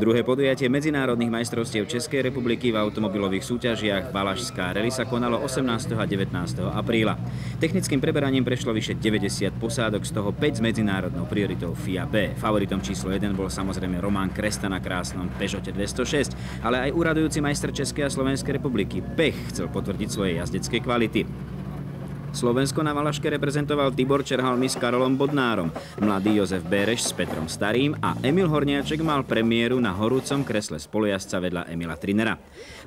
Druhé podujatie medzinárodných majstrovstiev Českej republiky v automobilových súťažiach Valašská rally sa konalo 18. a 19. apríla. Technickým preberaním prešlo vyše 90 posádok, z toho 5 s medzinárodnou prioritou FIA B. Favoritom číslo 1 bol samozrejme Roman Kresta na krásnom Peugeote 206, ale aj úradujúci majster Českej a Slovenskej republiky Pech chcel potvrdiť svoje jazdecké kvality. Slovensko na Valaške reprezentoval Tibor Čerhalmi s Karolom Bodnárom, mladý Jozef Béreš s Petrom Starým a Emil Horniaček mal premiéru na horúcom kresle spolujazdca vedľa Emila Trinera.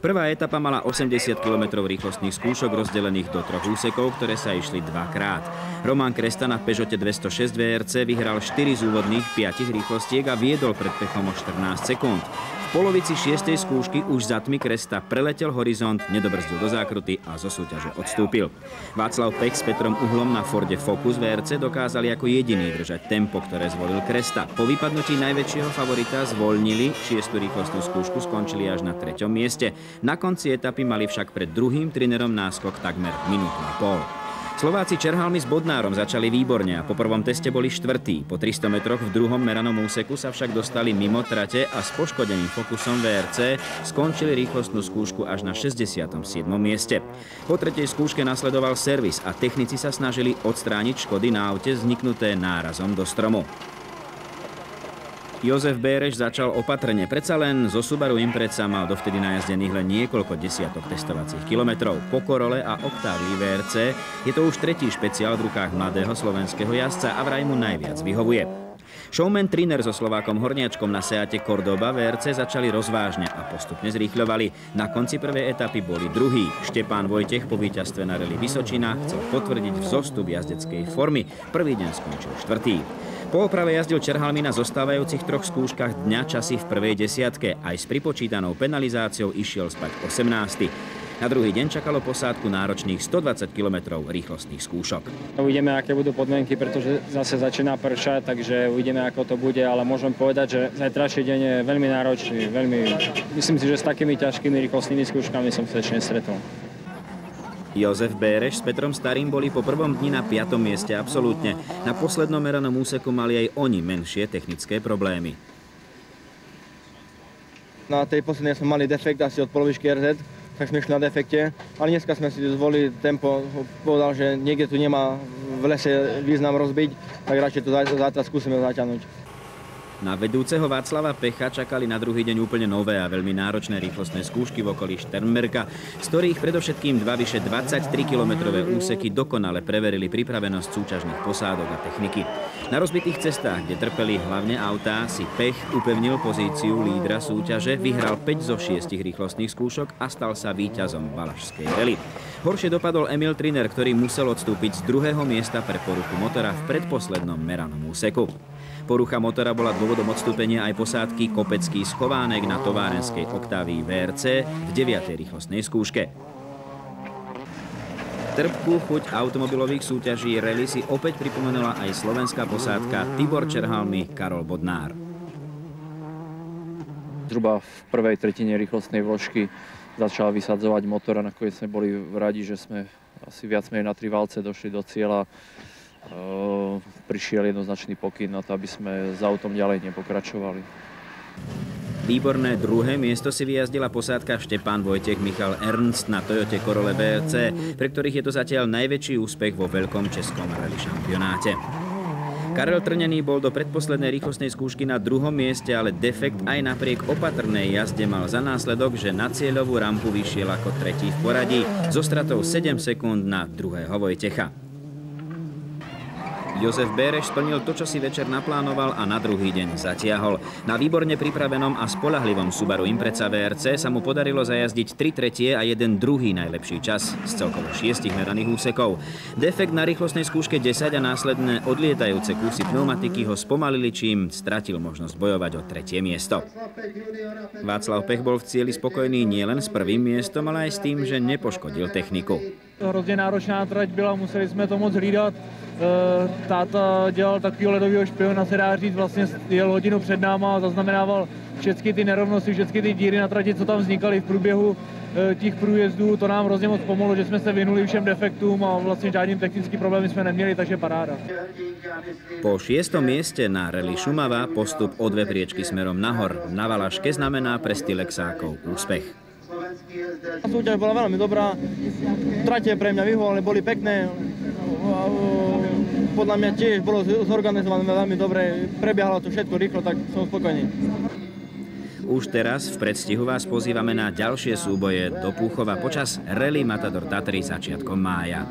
Prvá etapa mala 80 km rýchlostných skúšok rozdelených do 3 úsekov, ktoré sa išli dvakrát. Roman Kresta na Peugeote 206 VRC vyhral 4 z úvodných 5 rýchlostiek a viedol pred Pechom o 14 sekúnd. V polovici 6. skúšky už za tmy Kresta preletel horizont, nedobrzdil do zákruty a zo súťaže odstúpil. Václav Pech s Petrom Uhlom na Forde Focus VRC dokázali ako jediný držať tempo, ktoré zvolil Kresta. Po vypadnutí najväčšieho favorita zvolnili, 6. rýchlostnú skúšku skončili až na 3. mieste. Na konci etapy mali však pred druhým Trinerom náskok takmer minútu a pol. Slováci Čerhalmi s Bodnárom začali výborne a po prvom teste boli štvrtí. Po 300 metroch v druhom meranom úseku sa však dostali mimo trate a s poškodeným Focusom VRC skončili rýchlostnú skúšku až na 67. mieste. Po tretej skúške nasledoval servis a technici sa snažili odstrániť škody na aute vzniknuté nárazom do stromu. Jozef Béreš začal opatrne, predsa len zo Subaru Impreza mal dovtedy najazdených len niekoľko desiatok testovacích kilometrov. Po Corole a Octavii VRC je to už tretí špeciál v rukách mladého slovenského jazdca a vraj mu najviac vyhovuje. Showman Triner so Slovákom Horniačkom na Seate Cordoba VRC začali rozvážne a postupne zrýchľovali. Na konci prvej etapy boli druhý. Štepán Vojtech po víťazstve na rally Vysočina chcel potvrdiť vzostup jazdeckej formy. Prvý deň skončil štvrtý. Po oprave jazdil Čerhalmi na zostávajúcich 3 skúškach dňa časy v prvej desiatke. Aj s pripočítanou penalizáciou išiel spať 18. Na druhý deň čakalo posádku náročných 120 km rýchlostných skúšok. Uvidíme, aké budú podmienky, pretože zase začína pršať, takže uvidíme, ako to bude, ale môžem povedať, že zajtrajší deň je veľmi náročný. Myslím si, že s takými ťažkými rýchlostnými skúškami som sa ešte nestretol. Jozef Béreš s Petrom Starým boli po prvom dni na 5. mieste absolútne. Na poslednom meranom úseku mali aj oni menšie technické problémy. Na tej poslednej sme mali defekt asi od polovičky RZ, tak sme išli na defekte, ale dneska sme si zvolili tempo, povedal, že niekde tu nemá v lese význam rozbiť, tak radšej to zajtra skúsime zaťahnuť. Na vedúceho Václava Pecha čakali na druhý deň úplne nové a veľmi náročné rýchlostné skúšky v okolí Šternberga, z ktorých predovšetkým 2 vyše 23-kilometrové úseky dokonale preverili pripravenosť súťažných posádok a techniky. Na rozbitých cestách, kde trpeli hlavne autá, si Pech upevnil pozíciu lídra súťaže, vyhral 5 zo 6 rýchlostných skúšok a stal sa víťazom Valašskej rally. Horšie dopadol Emil Triner, ktorý musel odstúpiť z druhého miesta pre poruchu motora v predposlednom meranom úseku. Porucha motora bola dôvodom odstúpenia aj posádky Kopecký Schovánek na továrenskej Octavii VRC v 9. rýchlostnej skúške. Trpkú chuť automobilových súťaží rally si opäť pripomenula aj slovenská posádka Tibor Čerhalmi, Karol Bodnár. Zhruba v prvej tretine rýchlostnej vložky začal vysadzovať motor a nakoniec sme boli radi, že sme asi viac menej na 3 valce došli do cieľa. Prišiel jednoznačný pokyn na to, aby sme s autom ďalej nepokračovali. Výborné druhé miesto si vyjazdila posádka Štepán Vojtech, Michal Ernst na Toyote Corolle VRC, pre ktorých je to zatiaľ najväčší úspech vo veľkom českom rally šampionáte. Karel Trnený bol do predposlednej rýchlostnej skúšky na druhom mieste, ale defekt aj napriek opatrnej jazde mal za následok, že na cieľovú rampu vyšiel ako tretí v poradí so stratou 7 sekúnd na druhého Vojtecha. Jozef Béreš splnil to, čo si večer naplánoval a na druhý deň zatiahol. Na výborne pripravenom a spoľahlivom Subaru Impreza VRC sa mu podarilo zajazdiť 3 tretie a 1 druhý najlepší čas z celkovo 6 meraných úsekov. Defekt na rýchlostnej skúške 10 a následné odlietajúce kusy pneumatiky ho spomalili, čím stratil možnosť bojovať o 3. miesto. Václav Pech bol v cieli spokojný nielen s prvým miestom, ale aj s tým, že nepoškodil techniku. Hrozně náročná trať byla, museli jsme to moc hlídat. Táta dělal takového ledového špiona, se dá říct, vlastně jel hodinu před náma a zaznamenával všechny ty nerovnosti, všechny ty díry na trati, co tam vznikaly v průběhu těch průjezdů. To nám hrozně moc pomohlo, že jsme se vyhnuli všem defektům a vlastně žádným technickým problémem jsme neměli, takže paráda. Po 6. mieste na Rally Šumava postup o 2 priečky smerom nahor na Valaške znamená pre Stylexákov úspech. Súťaž bola veľmi dobrá, trate pre mňa vyhovovali, boli pekné. Podľa mňa tiež bolo zorganizované veľmi dobre, prebiehalo to všetko rýchlo, tak som spokojný. Už teraz v predstihu vás pozývame na ďalšie súboje do Púchova počas Rally Matador Tatry začiatkom mája.